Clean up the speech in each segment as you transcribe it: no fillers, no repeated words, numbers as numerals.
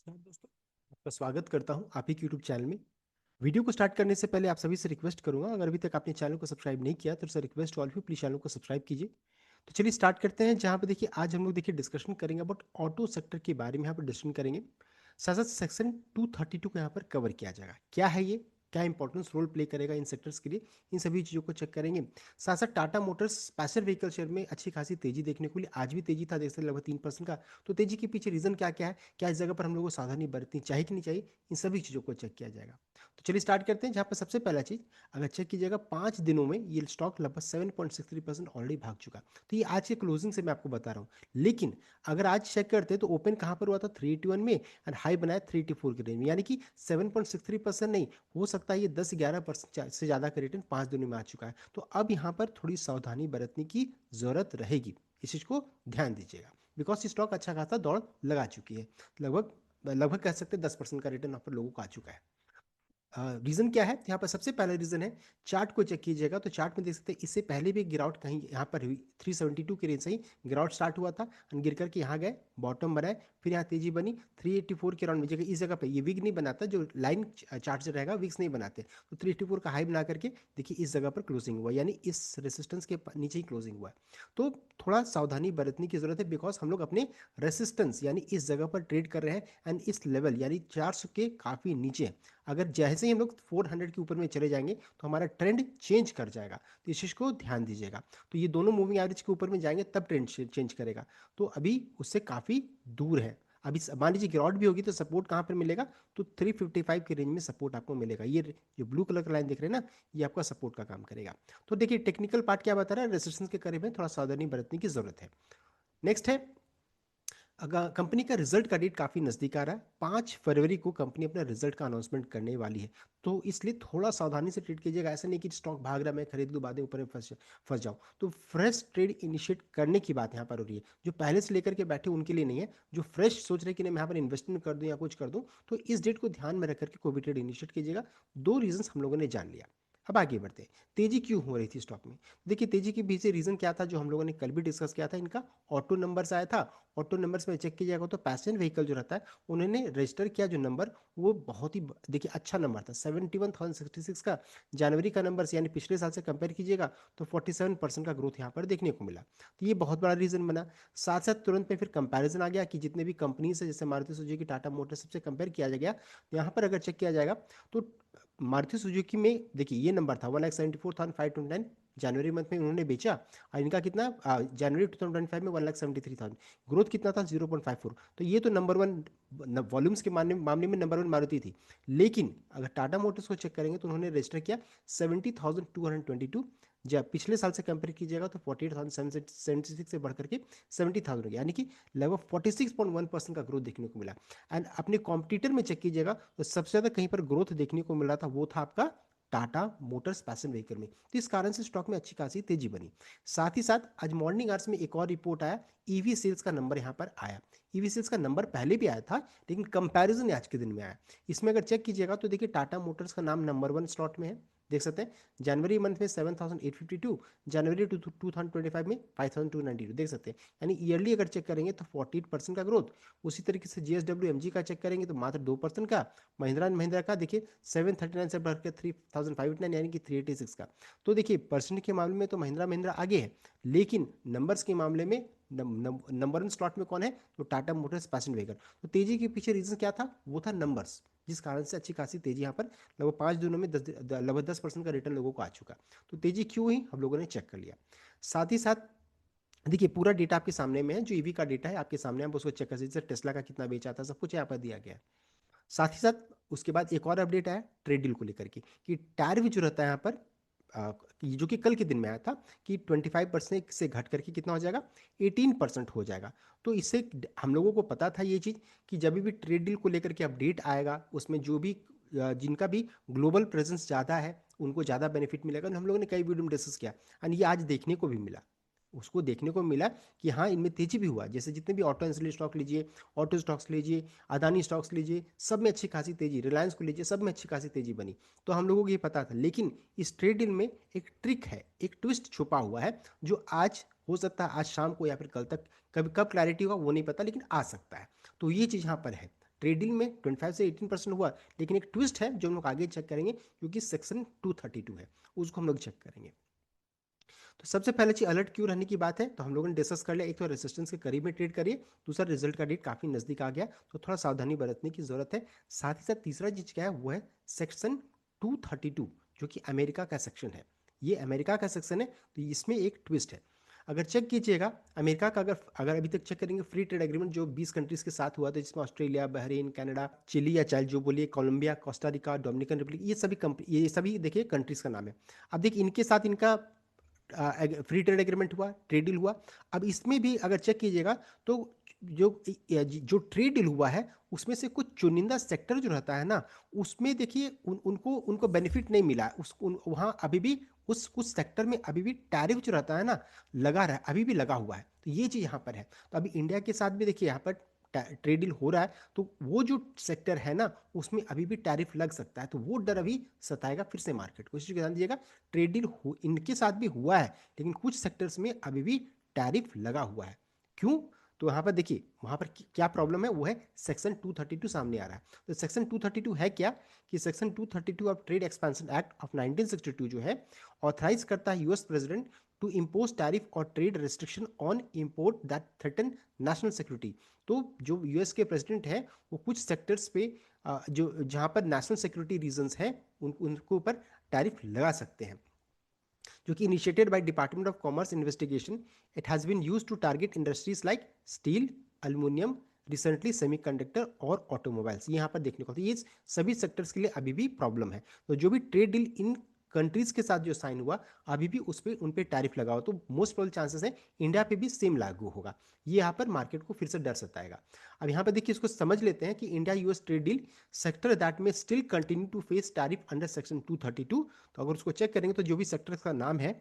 नमस्कार दोस्तों, आपका स्वागत करता हूं आप ही के यूट्यूब चैनल में। वीडियो को स्टार्ट करने से पहले आप सभी से रिक्वेस्ट करूंगा, अगर अभी तक आपने चैनल को सब्सक्राइब नहीं किया तो sir request all please channel को सब्सक्राइब कीजिए। तो चलिए स्टार्ट करते हैं, जहां पे देखिए आज हम लोग देखिए डिस्कशन करेंगे अबाउट ऑटो सेक्टर के बारे में। यहाँ पर डिस्कशन करेंगे, साथ साथ सेक्शन 232 को यहाँ पर कवर किया जाएगा। क्या है ये, क्या इंपॉर्टेंस रोल प्ले करेगा इन सेक्टर्स के लिए, इन सभी चीज़ों को चेक करेंगे। साथ साथ Tata Motors passenger vehicle share में अच्छी खासी तेजी देखने को मिली, आज भी तेजी था, देख सकते हैं लगभग 3% का। तो तेजी के पीछे रीजन क्या क्या है, क्या इस जगह पर हम लोगों को सावधानी बरतनी चाहिए कि नहीं चाहिए, इन सभी चीज़ों को चेक किया जाएगा। तो चलिए स्टार्ट करते हैं, जहाँ पर सबसे पहला चीज़ अगर चेक कीजिएगा 5 दिनों में ये स्टॉक लगभग 7.63% ऑलरेडी भाग चुका। तो ये आज के क्लोजिंग से मैं आपको बता रहा हूँ। लेकिन अगर आज चेक करते हैं तो ओपन कहाँ पर हुआ था, 381 में, एंड हाई बनाया 384 के रेंज में, यानी कि 7.63% नहीं, हो सकता है ये 10-11% से ज़्यादा का रिटर्न 5 दिनों में आ चुका है। तो अब यहाँ पर थोड़ी सावधानी बरतने की ज़रूरत रहेगी, इस चीज़ को ध्यान दीजिएगा। बिकॉज स्टॉक अच्छा खासा दौड़ लगा चुकी है, लगभग लगभग कह सकते हैं 10% का रिटर्न यहाँ पर लोगों को आ चुका है। रीजन क्या है, यहाँ पर सबसे पहला रीजन है, चार्ट को चेक कीजिएगा तो चार्ट में देख सकते हैं इससे पहले भी गिरावट कहीं यहाँ पर हुई, 372 के रेंज से ही गिरावट स्टार्ट हुआ था, और गिर करके यहाँ गए, बॉटम बनाए, फिर यहाँ तेजी बनी 384 के अराउंड में। जगह इस जगह पे ये विग नहीं बनाता, जो लाइन चार्ट से रहेगा विग्स नहीं बनाते, तो 384 का हाई बना करके देखिए इस जगह पर क्लोजिंग हुआ, यानी इस रेसिस्टेंस के नीचे ही क्लोजिंग हुआ है। तो थोड़ा सावधानी बरतने की जरूरत है, बिकॉज हम लोग अपने रेसिस्टेंस यानी इस जगह पर ट्रेड कर रहे हैं, एंड इस लेवल यानी 400 के काफ़ी नीचे। अगर जैसे ही हम लोग 400 के ऊपर में चले जाएंगे तो हमारा ट्रेंड चेंज कर जाएगा, तो इस चीज़ को ध्यान दीजिएगा। तो ये दोनों मूविंग एवरेज के ऊपर में जाएंगे तब ट्रेंड चेंज करेगा, तो अभी उससे काफ़ी दूर है। अभी मान लीजिए गिरावट भी होगी तो सपोर्ट कहाँ पर मिलेगा, तो 355 के रेंज में सपोर्ट आपको मिलेगा। ये जो ब्लू कलर का लाइन देख रहे हैं ना, ये आपका सपोर्ट का काम करेगा। तो देखिए टेक्निकल पार्ट क्या बता रहा है, रेजिस्टेंस के करीब में थोड़ा सावधानी बरतने की जरूरत है। नेक्स्ट है, अगर कंपनी का रिजल्ट का डेट काफ़ी नज़दीक आ रहा है, 5 फरवरी को कंपनी अपना रिजल्ट का अनाउंसमेंट करने वाली है। तो इसलिए थोड़ा सावधानी से ट्रेड कीजिएगा, ऐसा नहीं कि स्टॉक भाग रहा है मैं खरीद लूँ बाद में ऊपर में फंस जाऊँ। तो फ्रेश ट्रेड इनिशिएट करने की बात यहाँ पर हो रही है, जो पहले से लेकर के बैठे उनके लिए नहीं है, जो फ्रेश सोच रहे कि नहीं मैं यहाँ पर इन्वेस्टमेंट कर दूँ या कुछ कर दूँ, तो इस डेट को ध्यान में रख करके कोई भी ट्रेड इनिशिएट कीजिएगा। दो रीजन हम लोगों ने जान लिया। अब आगे बढ़ते हैं, तेजी क्यों हो रही थी स्टॉक में। देखिए तेजी के पीछे रीजन क्या था, जो हम लोगों ने कल भी डिस्कस किया था, इनका ऑटो नंबर्स आया था। ऑटो नंबर्स में चेक कीजिएगा तो पैसेंजर व्हीकल जो रहता है उन्होंने रजिस्टर किया जो नंबर, वो बहुत ही देखिए अच्छा नंबर था, 71,066 का। जनवरी का नंबर यानी पिछले साल से कंपेयर कीजिएगा तो 47% का ग्रोथ यहाँ पर देखने को मिला। तो ये बहुत बड़ा रीजन बना। साथ साथ तुरंत में फिर कंपैरिजन आ गया कि जितने भी कंपनीज है, जैसे मारुति सुजुकी, टाटा मोटर्स, सबसे कंपेयर किया गया। यहाँ पर अगर चेक किया जाएगा तो मारुति सुजुकी में देखिए ये नंबर था 1,74,529, जनवरी मंथ में उन्होंने बेचा, और इनका कितना जनवरी 2025 में 1,73,000, ग्रोथ कितना था 0.54। तो ये तो नंबर वन वॉल्यूम्स के मामले में नंबर वन मारुति थी। लेकिन अगर टाटा मोटर्स को चेक करेंगे तो उन्होंने रजिस्टर किया 70,222, जब पिछले साल से कंपेयर कीजिएगा तो 48,776 से बढ़कर के 70,000 हो गया, यानी कि लगभग 46.1% का ग्रोथ देखने को मिला। एंड अपने कॉम्पिटिटर में चेक कीजिएगा तो सबसे ज़्यादा कहीं पर ग्रोथ देखने को मिला था, वो था आपका टाटा मोटर्स पैसेंजर व्हीकल में। तो इस कारण से स्टॉक में अच्छी खासी तेजी बनी। साथ ही साथ आज मॉर्निंग आवर्स में एक और रिपोर्ट आया, ईवी सेल्स का नंबर यहाँ पर आया। ईवी सेल्स का नंबर पहले भी आया था, लेकिन कंपैरिजन आज के दिन में आया। इसमें अगर चेक कीजिएगा तो देखिए टाटा मोटर्स का नाम नंबर वन स्लॉट में है, देख सकते हैं। जनवरी मंथ में 7,852, जनवरी 2025 में 5,292, देख सकते हैं। यानी ईयरली अगर चेक करेंगे तो 48% का ग्रोथ। उसी तरीके से जीएसडब्ल्यू एमजी का चेक करेंगे तो मात्र 2% का। महिंद्रा एंड महिंद्रा का देखिए 739 से बढ़कर 3,589, यानी कि 386 का। तो देखिए परसेंट के मामले में तो महिंद्रा महिंद्रा आगे है, लेकिन नंबर्स के मामले में नंबर वन स्लॉट में कौन है, तो टाटा मोटर्स पैसेंजर व्हीकल। तो तेजी के पीछे रीजन क्या था, वो था नंबर्स, जिस कारण से अच्छी खासी तेजी यहाँ पर लगभग 5 दिनों में लगभग 10% का रिटर्न लोगों को आ चुका। तो तेजी क्यों हुई हम लोगों ने चेक कर लिया। साथ ही साथ देखिए पूरा डेटा आपके सामने में है, जो ईवी का डेटा है आपके सामने, आप उसको चेक कर सकते हैं, टेस्ला का कितना बेचा था, सब कुछ यहाँ पर दिया गया है। साथ ही साथ उसके बाद एक और अपडेट आया ट्रेड डील को लेकर के, कि टैरिफ जो रहता है यहाँ पर जो कि कल के दिन में आया था, कि 25% से घट करके कितना हो जाएगा, 18% हो जाएगा। तो इससे हम लोगों को पता था ये चीज़, कि जब भी ट्रेड डील को लेकर के अपडेट आएगा उसमें जो भी जिनका भी ग्लोबल प्रेजेंस ज़्यादा है उनको ज़्यादा बेनिफिट मिलेगा। हम लोगों ने कई वीडियो में डिस्कस किया, एंड ये आज देखने को भी मिला, उसको देखने को मिला कि हाँ इनमें तेजी भी हुआ। जैसे जितने भी ऑटो एंसिलरी स्टॉक लीजिए, ऑटो स्टॉक्स लीजिए, अदानी स्टॉक्स लीजिए, सब में अच्छी खासी तेजी, रिलायंस को लीजिए, सब में अच्छी खासी तेजी बनी। तो हम लोगों को ये पता था, लेकिन इस ट्रेड डील में एक ट्रिक है, एक ट्विस्ट छुपा हुआ है, जो आज हो सकता है आज शाम को या फिर कल तक, कभी कब क्लैरिटी होगा वो नहीं पता, लेकिन आ सकता है। तो ये चीज़ यहाँ पर है। ट्रेड डील में 25 से 18% हुआ, लेकिन एक ट्विस्ट है जो हम लोग आगे चेक करेंगे, क्योंकि सेक्शन 232 है, उसको हम लोग चेक करेंगे। तो सबसे पहले चीज अलर्ट क्यों रहने की बात है, तो हम लोगों ने डिस्कस कर लिया, एक तो रेजिस्टेंस के करीब में ट्रेड करिए, दूसरा रिजल्ट का डेट काफी नजदीक आ गया, तो थोड़ा सावधानी बरतने की जरूरत है। साथ ही साथ तीसरा चीज क्या है, वो है सेक्शन 232, जो कि अमेरिका का सेक्शन है। ये अमेरिका का सेक्शन है, तो इसमें एक ट्विस्ट है। अगर चेक कीजिएगा अमेरिका का, अगर अगर अभी तक चेक करेंगे फ्री ट्रेड एग्रीमेंट जो 20 कंट्रीज के साथ हुआ था, जिसमें ऑस्ट्रेलिया, बहरीन, कनाडा, चिली या चाइल्ड जो बोलिए, Colombia, Costa Rica, Dominican Republic, ये सभी देखिए कंट्रीज का नाम है। अब देखिए इनके साथ इनका फ्री ट्रेड एग्रीमेंट हुआ, ट्रेड डील हुआ। अब इसमें भी अगर चेक कीजिएगा तो जो जो ट्रेड डील हुआ है उसमें से कुछ चुनिंदा सेक्टर जो रहता है ना, उसमें देखिए उनको बेनिफिट नहीं मिला, वहाँ अभी भी उस कुछ सेक्टर में अभी भी टैरिफ जो रहता है ना, लगा रहा है, अभी भी लगा हुआ है। तो ये चीज़ यहाँ पर है। तो अभी इंडिया के साथ भी देखिए यहाँ पर ट्रेड डील हो रहा है, तो वो जो सेक्टर है ना, उसमें अभी भी टैरिफ लग सकता है, तो वो डर अभी सताएगा फिर से मार्केट को। इस चीज़ को ध्यान दीजिएगा, ट्रेड डील इनके साथ भी हुआ है, लेकिन कुछ सेक्टर्स में अभी भी टैरिफ लगा हुआ है। क्यों? तो यहाँ पर देखिए वहाँ पर क्या प्रॉब्लम है, वो है सेक्शन 232 सामने आ रहा है। तो सेक्शन 232 है क्या, कि section 232 of trade expansion act of 1962 जो है, ऑथराइज करता है US president to impose tariff और trade restriction on import that threaten national security. तो जो यूएस के प्रेसिडेंट हैं, वो कुछ सेक्टर्स पे जो जहाँ पर नेशनल सिक्योरिटी रीजंस हैं, उनके ऊपर टैरिफ लगा सकते हैं, जो कि initiated by department of commerce investigation. It has been used to target industries like steel, aluminium, recently semiconductor और ऑटोमोबाइल्स। यहाँ पर देखने को तो ये सभी सेक्टर्स के लिए अभी भी प्रॉब्लम है। तो जो भी ट्रेड डील इन कंट्रीज के साथ जो साइन हुआ, अभी भी उस पर उन पर टैरिफ लगा हुआ, तो मोस्ट प्रोबेबल चांसेस है इंडिया पे भी सेम लागू होगा। ये यहाँ पर मार्केट को फिर से डर सताएगा। अब यहाँ पर देखिए इसको समझ लेते हैं कि India US trade deal sector that में still continue to face tariff under section 232। तो अगर उसको चेक करेंगे तो जो भी सेक्टर का नाम है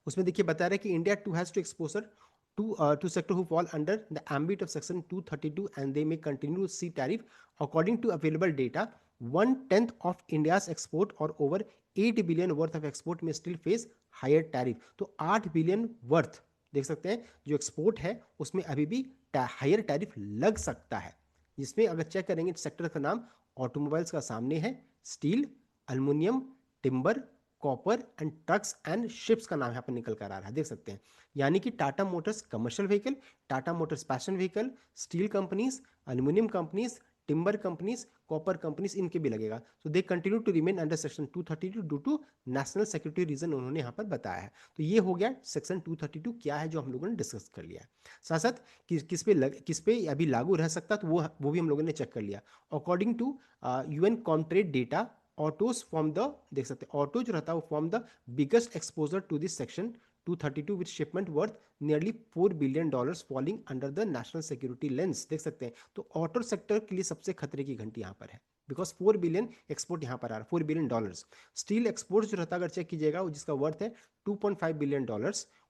उसमें देखिए बता रहे हैं कि India too has to exposure to sector who fall under the ambit of section 232 and they may continue to see tariff. According to available data, 1/10 of India's export or over 8 billion worth of export may still face higher tariff. तो 8 billion worth देख सकते हैं जो export है उसमें अभी भी higher tariff लग सकता है, जिसमें अगर चेक करेंगे सेक्टर का नाम ऑटोमोबाइल्स का सामने है, steel, aluminium, timber, copper and trucks and ships का नाम यहाँ पर निकल कर आ रहा है, देख सकते हैं। यानी कि Tata Motors commercial vehicle, Tata Motors passenger vehicle, steel companies, aluminium companies, timber companies, copper companies, इनके भी लगेगा। तो they continue to remain under section 232 due to national security reason, उन्होंने यहाँ पर बताया है। तो ये हो गया सेक्शन 232 क्या है जो हम लोगों ने डिस्कस कर लिया है। साथ साथ किस पे अभी लागू रह सकता, तो वो भी हम लोगों ने चेक कर लिया। According to UN Comtrade data, autos form the, देख सकते हैं ऑटो जो रहता है वो form the biggest exposure to this section 232 with shipment worth nearly $4 billion falling under the national security lens, देख सकते हैं। तो ऑटो सेक्टर के लिए सबसे खतरे की घंटी यहाँ पर है, बिकॉज 4 बिलियन एक्सपोर्ट यहाँ पर आ रहा है, $4 बिलियन। स्टील एक्सपोर्ट जो रहता है अगर चेक कीजिएगा जिसका वर्थ है $2.5 billion,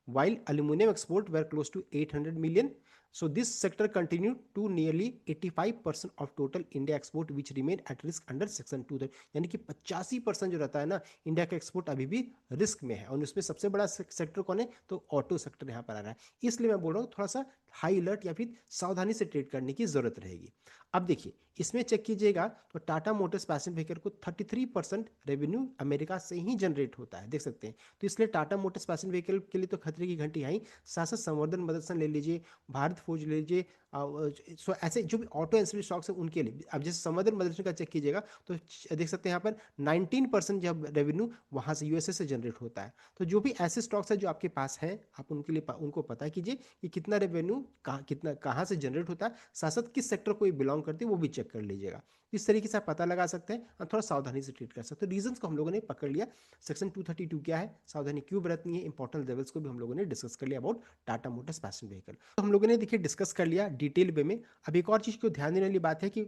while aluminum export were close to 800 million. So this sector continued to nearly 85% of total India export which remain at risk under section 2। यानी कि 85% जो रहता है ना इंडिया का एक्सपोर्ट अभी भी रिस्क में है, और उसमें सबसे बड़ा सेक्टर कौन है, तो ऑटो सेक्टर यहाँ पर आ रहा है। इसलिए मैं बोल रहा हूँ थोड़ा सा हाई अलर्ट या फिर सावधानी से ट्रेड करने की जरूरत रहेगी। अब देखिए इसमें चेक कीजिएगा तो टाटा मोटर्स पैसेंजर व्हीकल को 33% रेवेन्यू अमेरिका से ही जनरेट होता है, देख सकते हैं। तो इसलिए टाटा मोटर्स पैसेंजर व्हीकल के लिए तो खतरे की घंटी आई। साथ साथ संवर्धन मदरसन ले लीजिए, भारत फोर्ज ले लीजिए, सो ऐसे जो भी ऑटो एंसिलरी स्टॉक्स है उनके लिए। अब जैसे संवर्धन मदरसन का चेक कीजिएगा तो देख सकते हैं यहाँ पर 19% जब रेवेन्यू वहाँ से यूएसए से जनरेट होता है। तो जो भी ऐसे स्टॉक्स है जो आपके पास हैं, आप उनके लिए उनको पता कीजिए कि कितना रेवेन्यू कहाँ से जनरेट होता है, साथ साथ किस सेक्टर को ये बिलोंग करती है वो भी चेक कर लीजिएगा। इस तरीके से आप पता लगा सकते हैं और थोड़ा सावधानी से ट्रीट कर सकते हैं। रीजंस को हम लोगों ने पकड़ लिया, सेक्शन 232 क्या है, सावधानी क्यों बरतनी है, इंपॉर्टेंट लेवल्स को भी हम लोगों ने डिस्कस कर लिया about Tata Motors passenger vehicle. तो हम लोगों ने देखिए डिस्कस कर लिया डिटेल वे में। अब एक और चीज़ को ध्यान देने वाली बात है कि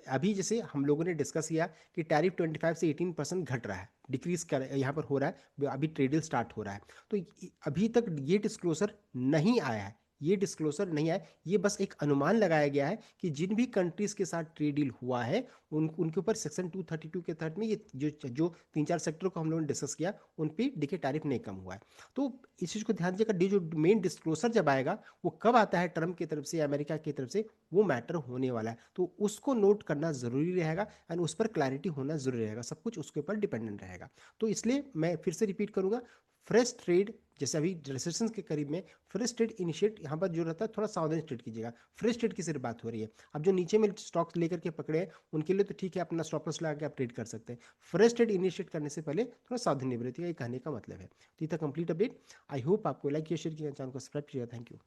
अभी जैसे हम लोगों ने डिस्कस किया कि टैरिफ 25 से 18% घट रहा है, डिक्रीज कर यहाँ पर हो रहा है, अभी ट्रेड डील स्टार्ट हो रहा है। तो अभी तक ये डिस्क्लोजर नहीं आया है ये डिस्क्लोजर नहीं आया, ये बस एक अनुमान लगाया गया है कि जिन भी कंट्रीज के साथ ट्रेड डील हुआ है उनके ऊपर सेक्शन 232 के तहत में ये जो 3-4 सेक्टर को हम लोगों ने डिस्कस किया उन पे देखिए टैरिफ नहीं कम हुआ है। तो इस चीज़ को ध्यान दीजिएगा, जो मेन डिस्क्लोजर जब आएगा वो कब आता है ट्रम्प की तरफ से, अमेरिका की तरफ से, वो मैटर होने वाला है, तो उसको नोट करना जरूरी रहेगा एंड उस पर क्लैरिटी होना जरूरी रहेगा, सब कुछ उसके ऊपर डिपेंडेंट रहेगा। तो इसलिए मैं फिर से रिपीट करूंगा, फ्रेश ट्रेड जैसे अभी रिसेशन के करीब में फ्रेश ट्रेड इनिशिएट यहाँ पर जो रहता है थोड़ा सावधान ट्रेड कीजिएगा। फ्रेश ट्रेड की सिर्फ बात हो रही है, अब जो नीचे में स्टॉक्स लेकर के पकड़े हैं उनके लिए तो ठीक है, अपना स्टॉप लॉस लगा के आप ट्रेड कर सकते हैं। फ्रेश ट्रेड इनिशिएट करने से पहले थोड़ा सावधानी बरतिएगा, ये कहने का मतलब है। तो ये था कंप्लीट अपडेट। आई होप आपको लाइक किया, शेयर किया, चैनल को सब्सक्राइब किया। Thank you.